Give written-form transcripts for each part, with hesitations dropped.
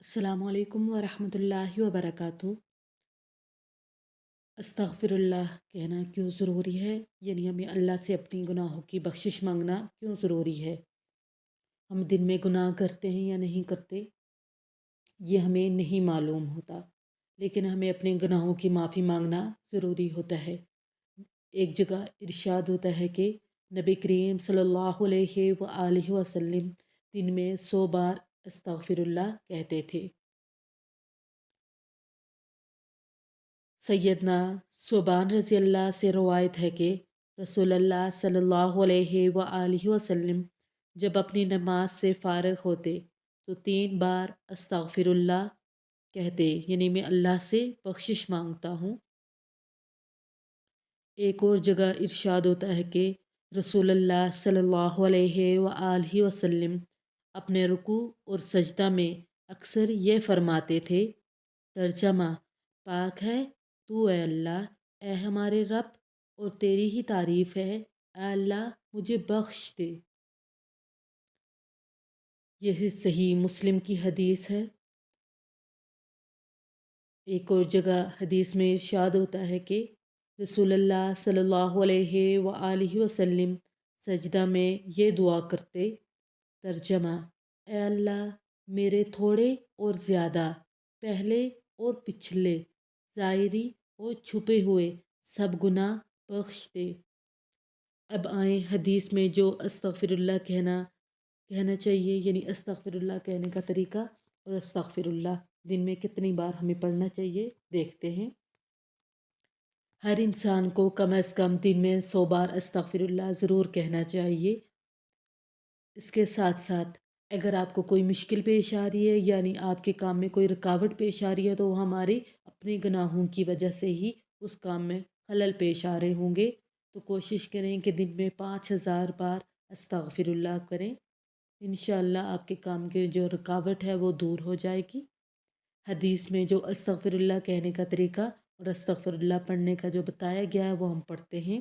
السلام علیکم ورحمۃ اللہ وبرکاتہ۔ استغفراللہ کہنا کیوں ضروری ہے؟ یعنی ہمیں اللہ سے اپنی گناہوں کی بخشش مانگنا کیوں ضروری ہے؟ ہم دن میں گناہ کرتے ہیں یا نہیں کرتے یہ ہمیں نہیں معلوم ہوتا، لیکن ہمیں اپنے گناہوں کی معافی مانگنا ضروری ہوتا ہے۔ ایک جگہ ارشاد ہوتا ہے کہ نبی کریم صلی اللہ علیہ وآلہ وسلم دن میں 100 بار استغفراللہ کہتے تھے۔ سیدنا ثوبان رضی اللہ سے روایت ہے کہ رسول اللہ صلی اللہ علیہ وآلہ وسلم جب اپنی نماز سے فارغ ہوتے تو 3 بار استغفر اللہ کہتے، یعنی میں اللہ سے بخشش مانگتا ہوں۔ ایک اور جگہ ارشاد ہوتا ہے کہ رسول اللہ صلی اللہ علیہ وآلہ وسلم اپنے رکوع اور سجدہ میں اکثر یہ فرماتے تھے، ترجمہ: پاک ہے تو اے اللہ، اے ہمارے رب، اور تیری ہی تعریف ہے، اے اللہ مجھے بخش دے۔ یہ صحیح مسلم کی حدیث ہے۔ ایک اور جگہ حدیث میں ارشاد ہوتا ہے کہ رسول اللہ صلی اللہ علیہ وآلہ وسلم سجدہ میں یہ دعا کرتے، ترجمہ: اے اللہ میرے تھوڑے اور زیادہ، پہلے اور پچھلے، ظاہری اور چھپے ہوئے سب گناہ بخش دے۔ اب آئیں حدیث میں جو استغفر اللہ کہنا چاہیے، یعنی استغفر اللہ کہنے کا طریقہ، اور استغفر اللہ دن میں کتنی بار ہمیں پڑھنا چاہیے دیکھتے ہیں۔ ہر انسان کو کم از کم دن میں 100 بار استغفر اللہ ضرور کہنا چاہیے۔ اس کے ساتھ ساتھ اگر آپ کو کوئی مشکل پیش آ رہی ہے، یعنی آپ کے کام میں کوئی رکاوٹ پیش آ رہی ہے، تو وہ ہمارے اپنے گناہوں کی وجہ سے ہی اس کام میں خلل پیش آ رہے ہوں گے۔ تو کوشش کریں کہ دن میں 5000 بار استغفر اللہ کریں۔ انشاءاللہ آپ کے کام کے جو رکاوٹ ہے وہ دور ہو جائے گی۔ حدیث میں جو استغفر اللہ کہنے کا طریقہ اور استغفر اللہ پڑھنے کا جو بتایا گیا ہے وہ ہم پڑھتے ہیں۔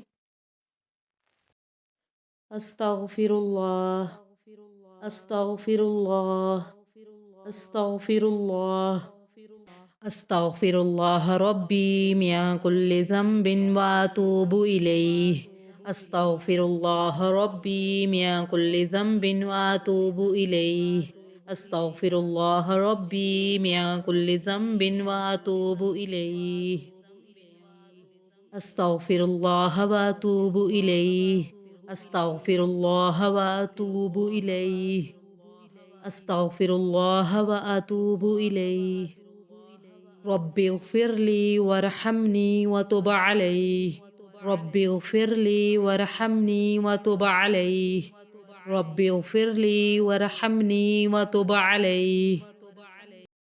استغفر اللہ، استغفر اللہ، استغفر اللہ، استغفر اللہ ربی من کل ذنب واتوب الیہ، استغفر اللہ ربی من کل ذنب واتوب الیہ، استغفر اللہ ربی من کل ذنب واتوب الیہ، استغفر اللہ واتوب الیہ، استغفر اللہ واتوب الیہ، استغفر اللہ واتوب الیہ، رب اغفر لی وارحمنی وتب علی، رب اغفر لی وارحمنی وتب علی، رب اغفر لی وارحمنی وتب علی۔